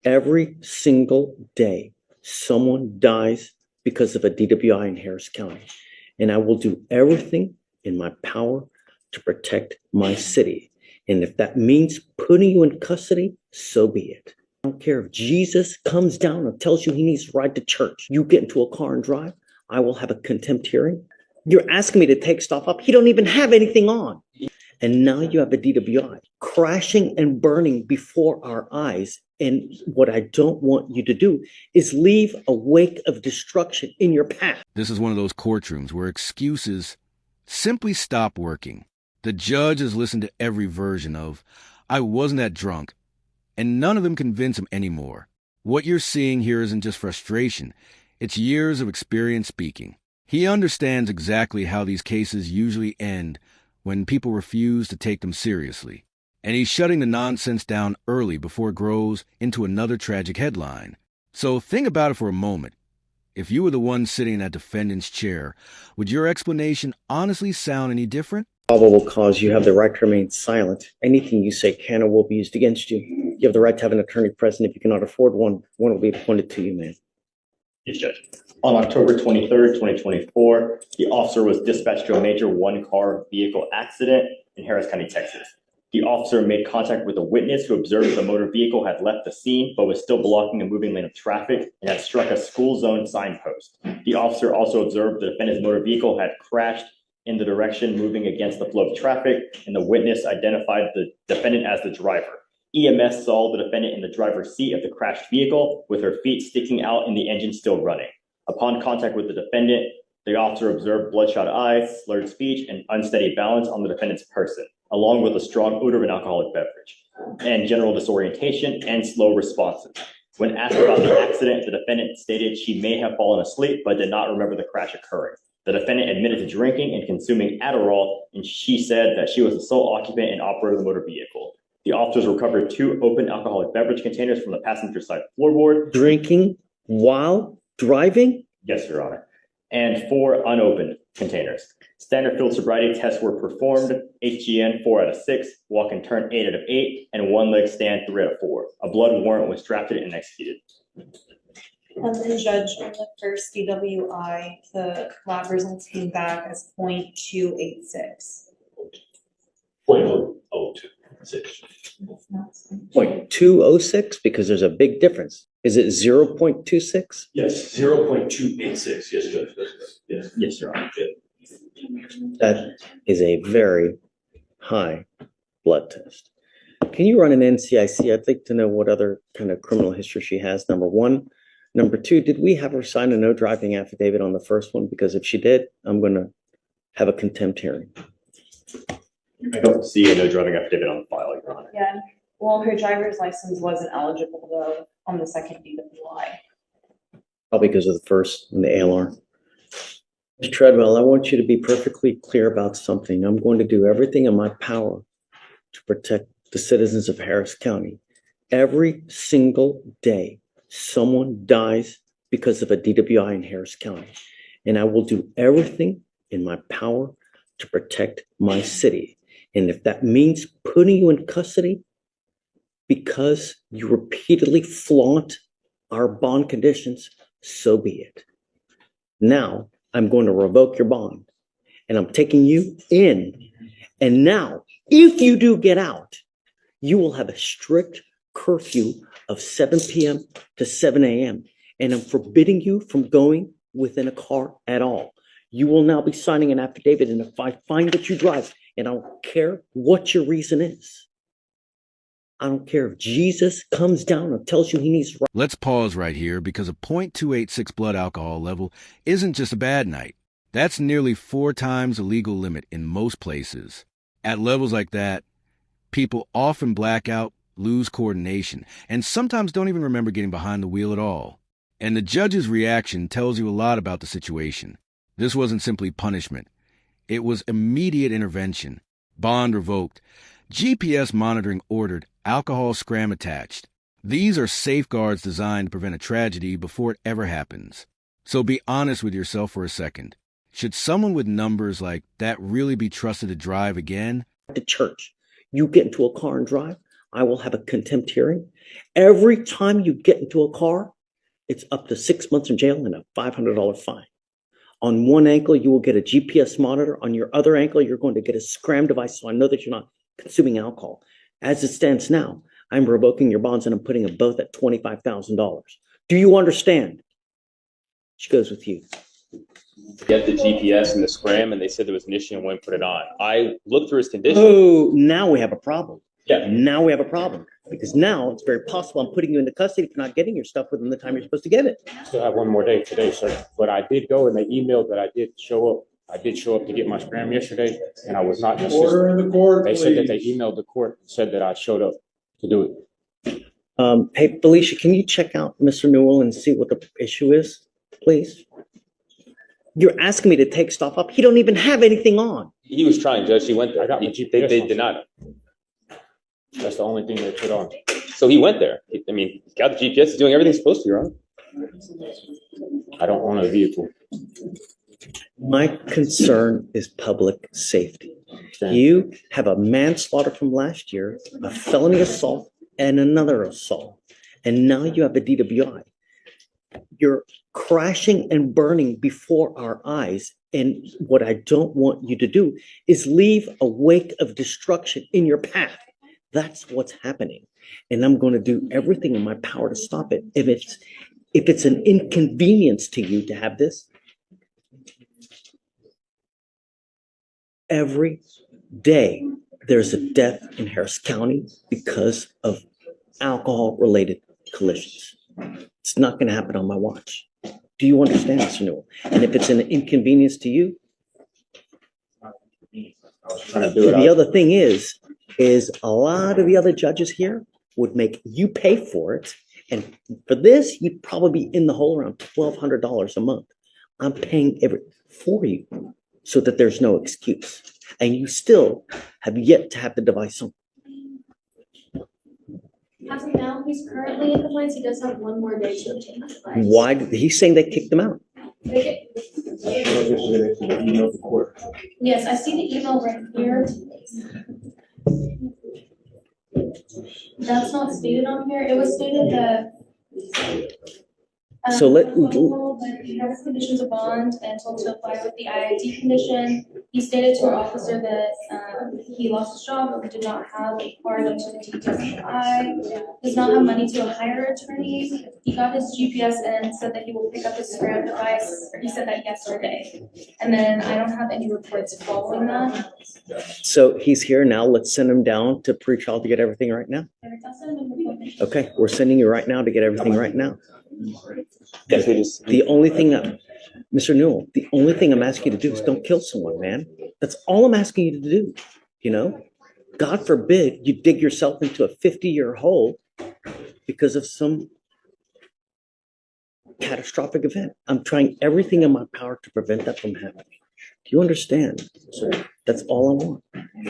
Every single day, someone dies because of a DWI in Harris County. And I will do everything in my power to protect my city. And if that means putting you in custody, so be it. I don't care if Jesus comes down and tells you he needs to ride to church. You get into a car and drive, I will have a contempt hearing. You're asking me to take stuff up. He don't even have anything on. And now you have a DWI crashing and burning before our eyes. And what I don't want you to do is leave a wake of destruction in your path. This is one of those courtrooms where excuses simply stop working. The judge has listened to every version of, "I wasn't that drunk," and none of them convince him anymore. What you're seeing here isn't just frustration. It's years of experience speaking. He understands exactly how these cases usually end when people refuse to take them seriously. And he's shutting the nonsense down early before it grows into another tragic headline. So think about it for a moment. If you were the one sitting in that defendant's chair, would your explanation honestly sound any different? Probable cause, you have the right to remain silent. Anything you say can or will be used against you. You have the right to have an attorney present. If you cannot afford one, one will be appointed to you, man. Yes, Judge. On October 23rd, 2024, the officer was dispatched to a major one-car vehicle accident in Harris County, Texas. The officer made contact with a witness who observed the motor vehicle had left the scene but was still blocking a moving lane of traffic and had struck a school zone signpost. The officer also observed the defendant's motor vehicle had crashed in the direction moving against the flow of traffic, and the witness identified the defendant as the driver. EMS saw the defendant in the driver's seat of the crashed vehicle with her feet sticking out and the engine still running. Upon contact with the defendant, the officer observed bloodshot eyes, slurred speech, and unsteady balance on the defendant's person, along with a strong odor of an alcoholic beverage, and general disorientation and slow responses. When asked about the accident, the defendant stated she may have fallen asleep but did not remember the crash occurring. The defendant admitted to drinking and consuming Adderall, and she said that she was the sole occupant and operator of the motor vehicle. The officers recovered 2 open alcoholic beverage containers from the passenger side floorboard. Drinking while driving? Yes, Your Honor. And 4 unopened containers. Standard field sobriety tests were performed. HGN 4 out of 6, walk and turn 8 out of 8, and 1 leg stand 3 out of 4. A blood warrant was drafted and executed. And then, Judge, on the first DWI, the lab results came back as 0.286. 0.026. 0.206, because there's a big difference. Is it 0.26? Yes, 0.286. Yes, Judge. Yes. Yes, Your Honor. That is a very high blood test. Can you run an NCIC? I'd like to know what other kind of criminal history she has, number one. Number two, did we have her sign a no driving affidavit on the first one? Because if she did, I'm going to have a contempt hearing. I don't see a no driving affidavit on the file, Your Honor. Yeah, well, her driver's license wasn't eligible though on the second DWI. Probably because of the first and the ALR. Mr. Treadwell, I want you to be perfectly clear about something. I'm going to do everything in my power to protect the citizens of Harris County. Every single day, someone dies because of a DWI in Harris County. And I will do everything in my power to protect my city. And if that means putting you in custody because you repeatedly flaunt our bond conditions, so be it. Now, I'm going to revoke your bond and I'm taking you in. And now, if you do get out, you will have a strict curfew of 7 p.m. to 7 a.m. And I'm forbidding you from going within a car at all. You will now be signing an affidavit, and if I find that you drive, and I don't care what your reason is, I don't care if Jesus comes down and tells you he needs... Let's pause right here, because a 0.286 blood alcohol level isn't just a bad night. That's nearly 4 times the legal limit in most places. At levels like that, people often black out, lose coordination, and sometimes don't even remember getting behind the wheel at all. And the judge's reaction tells you a lot about the situation. This wasn't simply punishment. It was immediate intervention. Bond revoked. GPS monitoring ordered. Alcohol scram attached. These are safeguards designed to prevent a tragedy before it ever happens. So be honest with yourself for a second. Should someone with numbers like that really be trusted to drive again? To church. You get into a car and drive, I will have a contempt hearing. Every time you get into a car, it's up to 6 months in jail and a $500 fine. On one ankle, you will get a GPS monitor. On your other ankle, you're going to get a scram device, so I know that you're not consuming alcohol. As it stands now, I'm revoking your bonds and I'm putting them both at $25,000. Do you understand? She goes with you. Get the GPS and the scram, and they said there was an issue and went and put it on. I looked through his condition. Oh, now we have a problem. Yeah. Now we have a problem because now it's very possible I'm putting you into custody for not getting your stuff within the time you're supposed to get it. Still have one more day today, sir. But I did go and they emailed that I did show up. I did show up to get my scram yesterday, and I was not in the Order in system. the court, They said that they please. emailed the court and said that I showed up to do it. Hey, Felicia, can you check out Mr. Newell and see what the issue is, please? You're asking me to take stuff up. He don't even have anything on. He was trying, Judge. He went there. I got my They GPS on. denied him. That's the only thing they put on. So he went there. I mean, he's got the GPS. He's doing everything he's supposed to, Your Honor. I don't own a vehicle. My concern is public safety. You have a manslaughter from last year, a felony assault, and another assault. And now you have a DWI. You're crashing and burning before our eyes. And what I don't want you to do is leave a wake of destruction in your path. That's what's happening. And I'm going to do everything in my power to stop it. If it's an inconvenience to you to have this, every day there's a death in Harris County because of alcohol-related collisions. It's not going to happen on my watch. Do you understand, Mr. Newell? And if it's an inconvenience to you, I was trying to do it. the other thing is a lot of the other judges here would make you pay for it. And for this, you'd probably be in the hole around $1,200 a month. I'm paying for you so that there's no excuse. And you still have yet to have the device on. As of now, he's currently in compliance. He does have one more day to obtain that device. Why? He's saying they kicked him out. Okay. Emailed the court. Yes, I see the email right here. That's not stated on here. It was stated that. So let- But he has conditions of bond and told to apply with the IID condition. He stated to our officer that he lost his job, but did not have a card into the DWI. Does not have money to hire an attorney. He got his GPS and said that he will pick up his scram device. He said that yesterday. And then I don't have any reports following that. So he's here now. Let's send him down to pretrial to get everything right now. I'll send him an appointment. Okay, we're sending you right now to get everything right now. Yes, we just. The only thing, Mr. Newell, the only thing I'm asking you to do is don't kill someone, man. That's all I'm asking you to do, you know? God forbid you dig yourself into a 50-year hole because of some catastrophic event. I'm trying everything in my power to prevent that from happening. Do you understand? So that's all I want.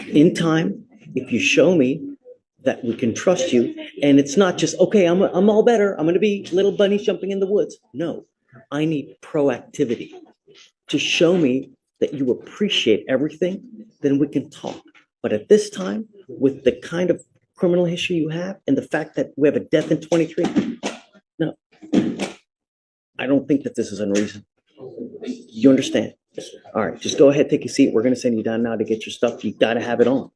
In time, if you show me that we can trust you, and it's not just, okay, I'm all better. I'm going to be little bunnies jumping in the woods. No, I need proactivity to show me that you appreciate everything, then we can talk. But at this time, with the kind of criminal history you have and the fact that we have a death in 23, no, I don't think that this is unreasonable. You understand? All right, just go ahead, take a seat. We're going to send you down now to get your stuff. You got to have it on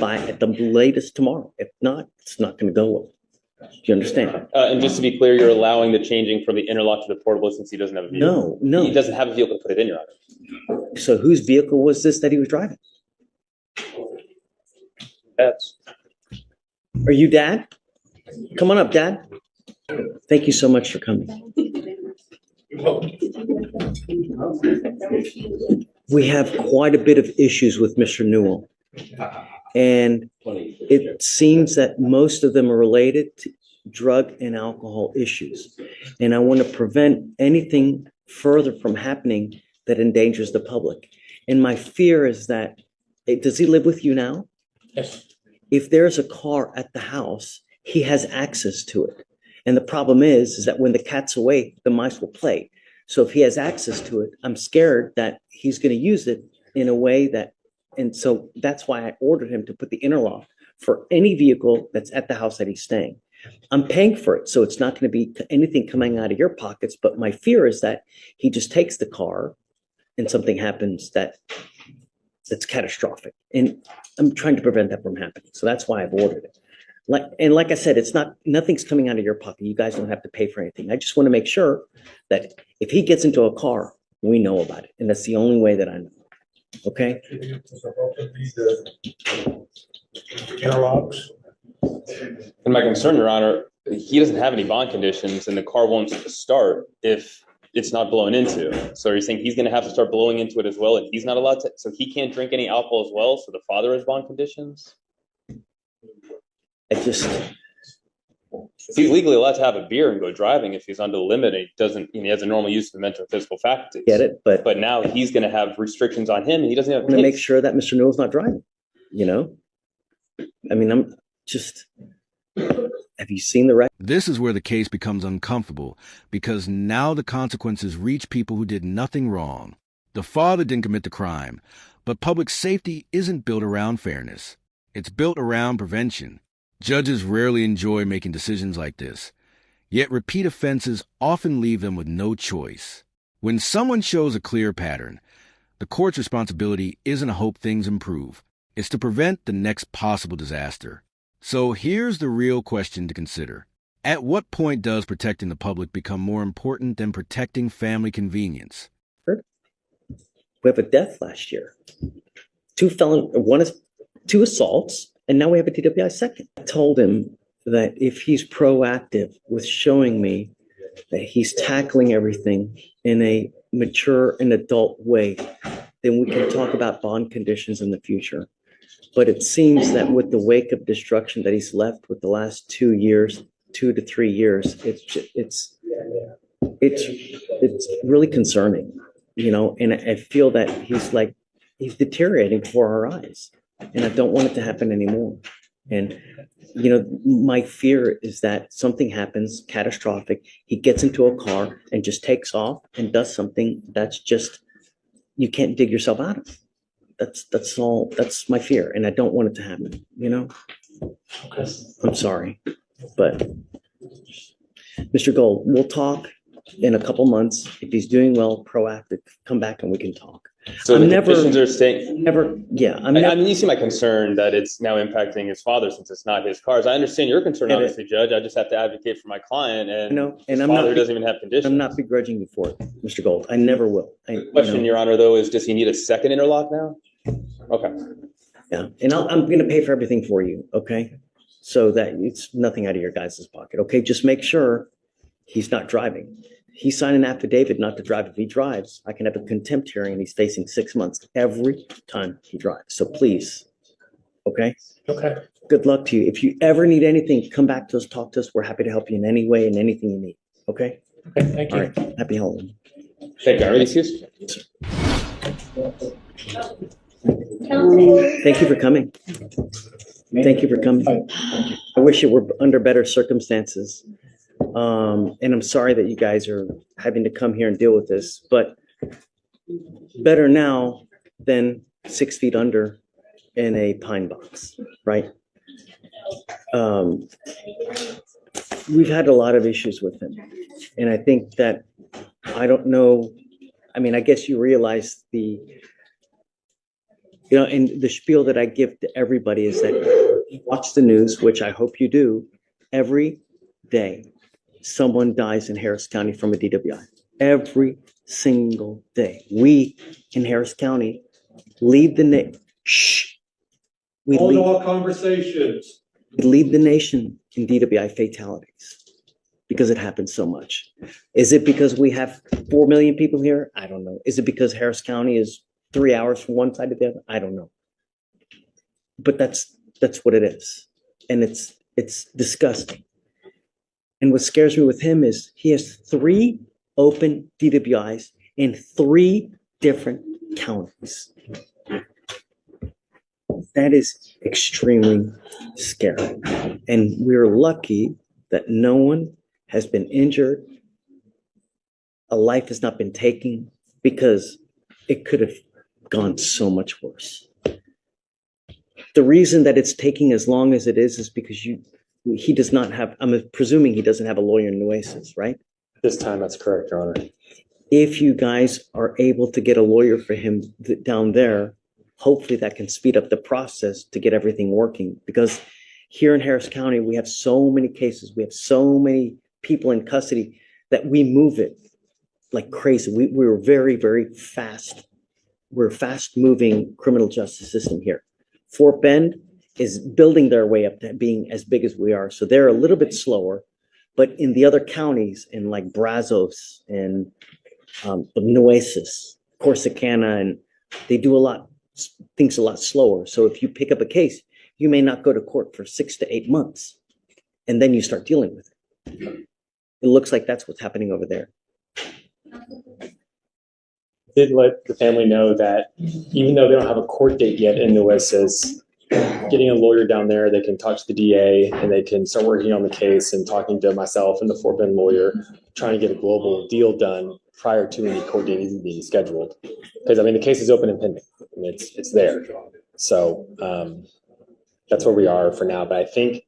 by at the latest tomorrow. If not, it's not going to go well. Do you understand? And just to be clear, you're allowing the changing from the interlock to the portable since he doesn't have a vehicle. No. He doesn't have a vehicle to put it in, Your Honor. So whose vehicle was this that he was driving? That's. Are you Dad? Come on up, Dad. Thank you so much for coming. We have quite a bit of issues with Mr. Newell. And it seems that most of them are related to drug and alcohol issues. And I want to prevent anything further from happening that endangers the public. And my fear is that, does he live with you now? Yes. If there's a car at the house, he has access to it. And the problem is that when the cat's away, the mice will play. So if he has access to it, I'm scared that he's going to use it in a way that, and so that's why I ordered him to put the interlock for any vehicle that's at the house that he's staying. I'm paying for it, so it's not going to be anything coming out of your pockets. But my fear is that he just takes the car and something happens that's catastrophic. And I'm trying to prevent that from happening. So that's why I've ordered it. Like I said, nothing's coming out of your pocket. You guys don't have to pay for anything. I just want to make sure that if he gets into a car, we know about it. And that's the only way that I know. Okay? Interlocks. And my concern, Your Honor, he doesn't have any bond conditions and the car won't start if it's not blown into. So are you saying he's going to have to start blowing into it as well and he's not allowed to? So he can't drink any alcohol as well? So the father has bond conditions? He's He's legally allowed to have a beer and go driving if he's under the limit and he has a normal use of mental and physical faculties. get it, but But now he's going to have restrictions on him and he doesn't have I want to make sure that Mr. Newell's not driving. I mean, have you seen the record? This is where the case becomes uncomfortable because now the consequences reach people who did nothing wrong. The father didn't commit the crime, but public safety isn't built around fairness. It's built around prevention. Judges rarely enjoy making decisions like this, yet repeat offenses often leave them with no choice. When someone shows a clear pattern, the court's responsibility isn't to hope things improve. It's to prevent the next possible disaster. So here's the real question to consider. At what point does protecting the public become more important than protecting family convenience? We have a death last year. Two assaults, and now we have a DWI second. I told him that if he's proactive with showing me that he's tackling everything in a mature and adult way, then we can talk about bond conditions in the future. But it seems that with the wake of destruction that he's left with the last 2 to 3 years, it's really concerning, and I feel that he's deteriorating before our eyes, and I don't want it to happen anymore. And, my fear is that something happens catastrophic. He gets into a car and just takes off and does something that's just, you can't dig yourself out of. That's all. That's my fear, and I don't want it to happen. Okay. I'm sorry, but Mr. Gold, we'll talk in a couple months. If he's doing well, proactive, come back and we can talk. So the conditions are staying. I mean, you see my concern that it's now impacting his father since it's not his cars. I understand your concern, obviously, Judge. I just have to advocate for my client and his father doesn't even have conditions. I'm not begrudging you for it, Mr. Gold. I never will. Question, Your Honor, though, is does he need a second interlock now? Okay. Yeah, and I'm going to pay for everything for you, okay? So that it's nothing out of your guys' pocket, okay? Just make sure he's not driving. He signed an affidavit not to drive. If he drives, I can have a contempt hearing and he's facing 6 months every time he drives. So please, okay? Okay. Good luck to you. If you ever need anything, come back to us, talk to us. We're happy to help you in any way and anything you need, okay? Okay, thank you. All right, happy Halloween. Thank you. Are you excused? Thank you for coming. Thank you for coming. I wish it were under better circumstances. And I'm sorry that you guys are having to come here and deal with this, but better now than 6 feet under in a pine box, right? We've had a lot of issues with him. And I think that, I don't know, I mean, I guess you realize and the spiel that I give to everybody is that you watch the news, which I hope you do, every day someone dies in Harris County from a DWI. Every single day. We in Harris County lead the nation. We Hold all conversations. lead the nation in DWI fatalities because it happens so much. Is it because we have 4 million people here? I don't know. Is it because Harris County is 3 hours from one side to the other? I don't know. But that's what it is. And it's disgusting. And what scares me with him is he has 3 open DWIs in 3 different counties. That is extremely scary. And we're lucky that no one has been injured. A life has not been taken because it could have gone so much worse. The reason that it's taking as long as it is because he does not have, I'm presuming he doesn't have a lawyer in Nueces, right? This time, that's correct, Your Honor. If you guys are able to get a lawyer for him down there, hopefully that can speed up the process to get everything working. Because here in Harris County, we have so many cases, we have so many people in custody that we move it like crazy. We're very, very fast. We're a fast moving criminal justice system here. Fort Bend is building their way up to being as big as we are. So they're a little bit slower, but in the other counties, in like Brazos and Nueces, Corsicana, and they do things a lot slower. So if you pick up a case, you may not go to court for 6 to 8 months, and then you start dealing with it. It looks like that's what's happening over there. Did let the family know that even though they don't have a court date yet in Nueces, getting a lawyer down there, they can talk to the DA and they can start working on the case and talking to myself and the Fort Bend lawyer, trying to get a global deal done prior to any court date even being scheduled. Because I mean, the case is open and pending. I mean, it's there. So that's where we are for now. But I think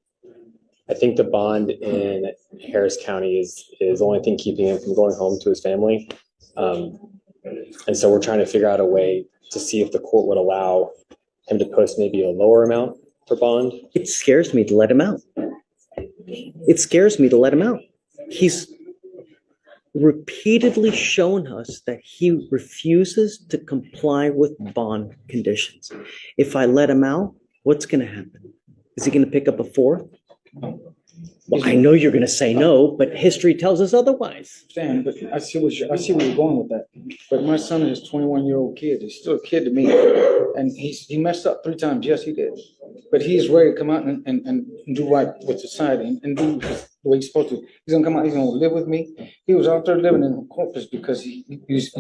the bond in Harris County is the only thing keeping him from going home to his family. And so we're trying to figure out a way to see if the court would allow him to post maybe a lower amount for bond. It scares me to let him out. It scares me to let him out. He's repeatedly shown us that he refuses to comply with bond conditions. If I let him out, what's going to happen? Is he going to pick up a fourth? Well, I know you're going to say no, but history tells us otherwise. Sam, but I see where you're going with that. But my son is a 21-year-old kid. He's still a kid to me, and he messed up 3 times. Yes, he did. But he's ready to come out and do right with society and do the way he's supposed to. He's gonna come out. He's gonna live with me. He was out there living in Corpus because he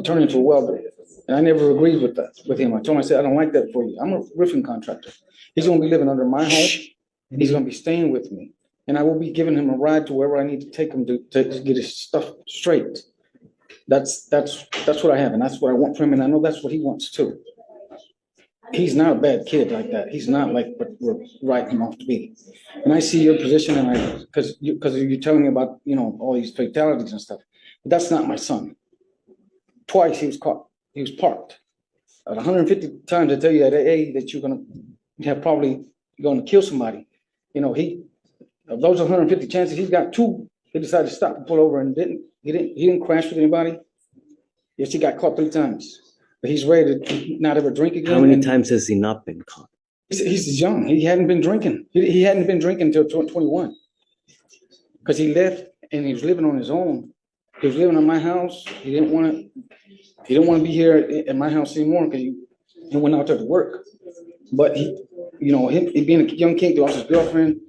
turned into a welder, and I never agreed with him. I told him, I said, I don't like that for you. I'm a roofing contractor. He's gonna be living under my home. He's gonna be staying with me. And I will be giving him a ride to wherever I need to take him to get his stuff straight. That's what I have, and that's what I want from him, and I know that's what he wants too. He's not a bad kid like that. He's not like what we're writing him off to be. And I see your position, and because you're telling me about all these fatalities and stuff, but that's not my son. Twice he was caught. He was parked. 150 times I tell you at AA that you're probably going to kill somebody. Of those 150 chances, he's got 2. He decided to stop and pull over and he didn't crash with anybody. Yes, he got caught 3 times. But he's ready to not ever drink again. How many times has he not been caught? He's young. He hadn't been drinking. He hadn't been drinking until 21. Because he left and he was living on his own. He was living in my house. He didn't want to be here at my house anymore because he went out there to work. But he being a young kid, he lost his girlfriend.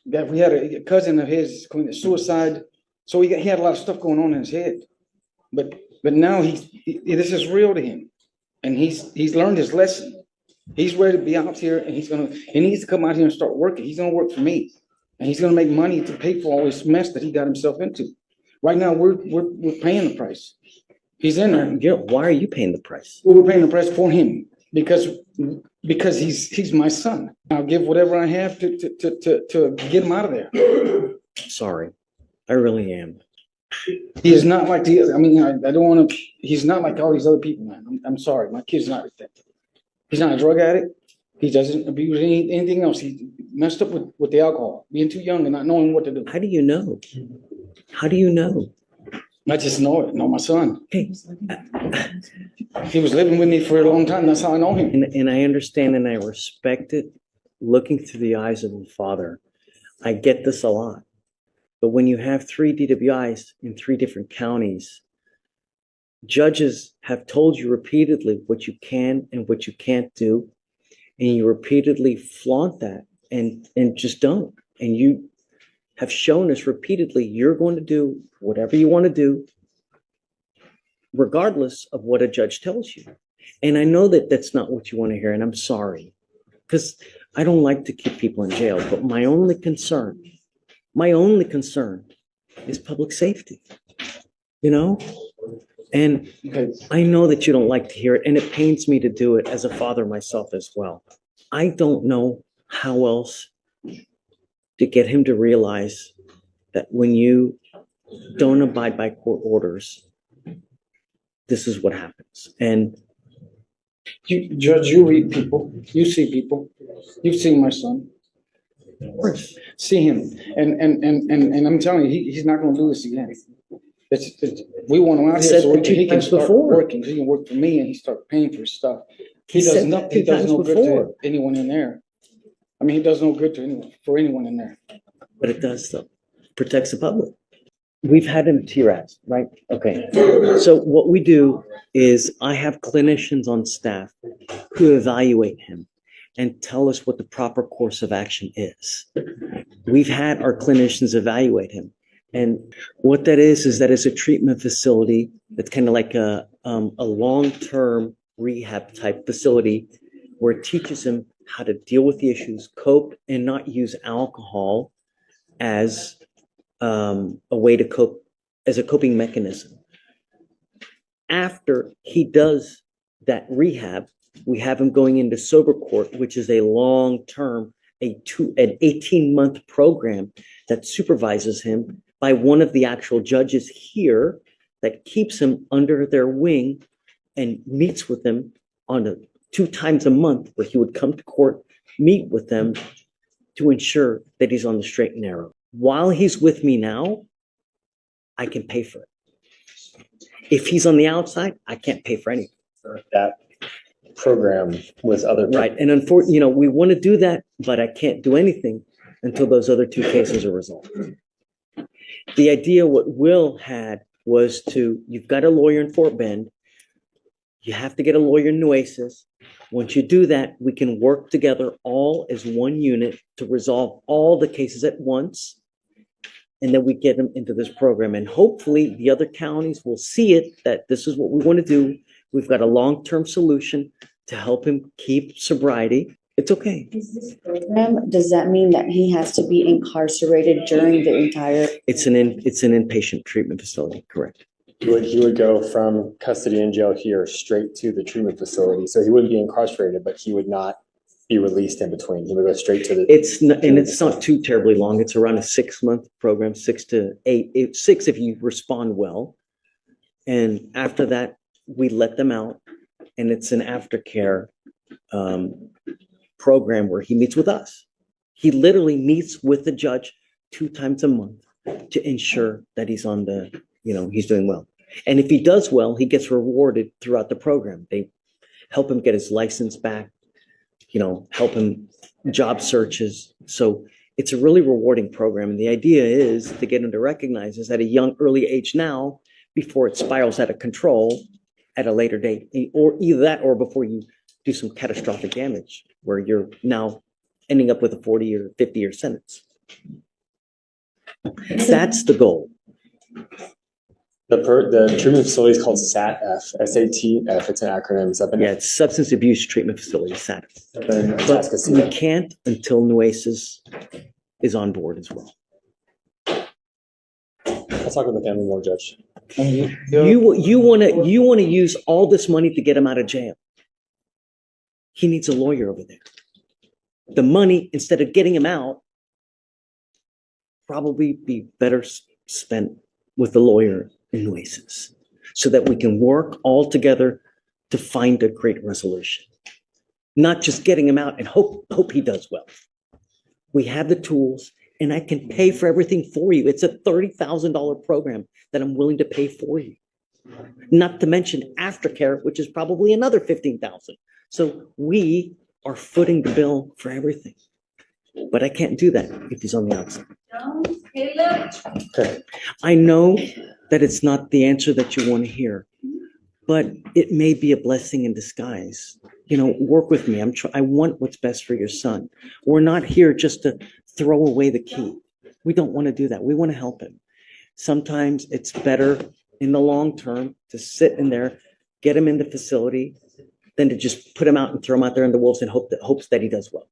That we had a cousin of his committed suicide, so he had a lot of stuff going on in his head. But now this is real to him, and he's learned his lesson. He's ready to be out here, and he needs to come out here and start working. He's gonna work for me, and he's gonna make money to pay for all this mess that he got himself into. Right now, we're paying the price. He's in there. Why are you paying the price? Well, we're paying the price for him because he's my son. I'll give whatever I have to get him out of there. Sorry, I really am. He is not like the other. I mean, I don't want to. He's not like all these other people, man. I'm sorry, my kid's not like that. He's not a drug addict. He doesn't abuse anything else. He messed up with the alcohol, being too young and not knowing what to do. How do you know? How do you know? I just know it. Know my son. Hey, he was living with me for a long time. That's how I know him. And I understand and I respect it. Looking through the eyes of a father, I get this a lot. But when you have 3 DWIs in 3 different counties, judges have told you repeatedly what you can and what you can't do, and you repeatedly flaunt that and just don't. And you have shown us repeatedly you're going to do whatever you want to do, regardless of what a judge tells you. And I know that that's not what you want to hear, and I'm sorry, because I don't like to keep people in jail, but my only concern is public safety, And I know that you don't like to hear it, and it pains me to do it as a father myself as well. I don't know how else to get him to realize that when you don't abide by court orders, this is what happens. And Judge, you read people, you see people, you've seen my son. See him, and I'm telling you, he's not gonna do this again. We want him out here so he can start working, he can work for me and he start paying for his stuff. He does no good to anyone in there. I mean, he does no good to anyone in there. But it does though, protects the public. We've had him TRAS, right? Okay. So what we do is I have clinicians on staff who evaluate him and tell us what the proper course of action is. We've had our clinicians evaluate him. And what that is that it's a treatment facility that's kind of like a long-term rehab type facility where it teaches him how to deal with the issues, cope, and not use alcohol as a way to cope, as a coping mechanism. After he does that rehab, we have him going into sober court, which is a long-term, an 18-month program that supervises him by one of the actual judges here that keeps him under their wing and meets with them on 2 times a month, where he would come to court, meet with them to ensure that he's on the straight and narrow. While he's with me now, I can pay for it. If he's on the outside, I can't pay for anything. That program with other people. Right. And unfortunately, we want to do that, but I can't do anything until those other 2 cases are resolved. The idea what Will had was you've got a lawyer in Fort Bend. You have to get a lawyer in Nueces. Once you do that, we can work together all as one unit to resolve all the cases at once. And then we get them into this program. And hopefully the other counties will see it, that this is what we want to do. We've got a long-term solution to help him keep sobriety. It's okay. Is this program, does that mean that he has to be incarcerated during the entire? It's an inpatient treatment facility, correct. He would go from custody and jail here straight to the treatment facility. So he wouldn't be incarcerated, but he would not be released in between. He would go straight to the. It's not too terribly long. It's around a 6-month program, 6 to 8, 6 if you respond well. And after that, we let them out, and it's an aftercare program where he meets with us. He literally meets with the judge 2 times a month to ensure that he's on he's doing well. And if he does well, he gets rewarded throughout the program. They help him get his license back, help him job searches. So it's a really rewarding program. And the idea is to get him to recognize this at a young, early age now, before it spirals out of control at a later date, or either that or before you do some catastrophic damage where you're now ending up with a 40 or 50-year sentence. That's the goal. The treatment facility is called SATF, SATF. It's an acronym. It's Substance Abuse Treatment Facility, SATF. But we can't until Nueces is on board as well. I'll talk with the family more, Judge. You want to use all this money to get him out of jail. He needs a lawyer over there. The money, instead of getting him out, probably be better spent with the lawyer in Nueces, so that we can work all together to find a great resolution. Not just getting him out and hope he does well. We have the tools, and I can pay for everything for you. It's a $30,000 program that I'm willing to pay for you. Not to mention aftercare, which is probably another $15,000. So we are footing the bill for everything. But I can't do that if he's on the outside. Okay. I know that it's not the answer that you want to hear, but it may be a blessing in disguise. Work with me. I want what's best for your son. We're not here just to throw away the key. We don't want to do that. We want to help him. Sometimes it's better in the long term to sit in there, get him in the facility, than to just put him out and throw him out there in the wolves and hopes that he does well.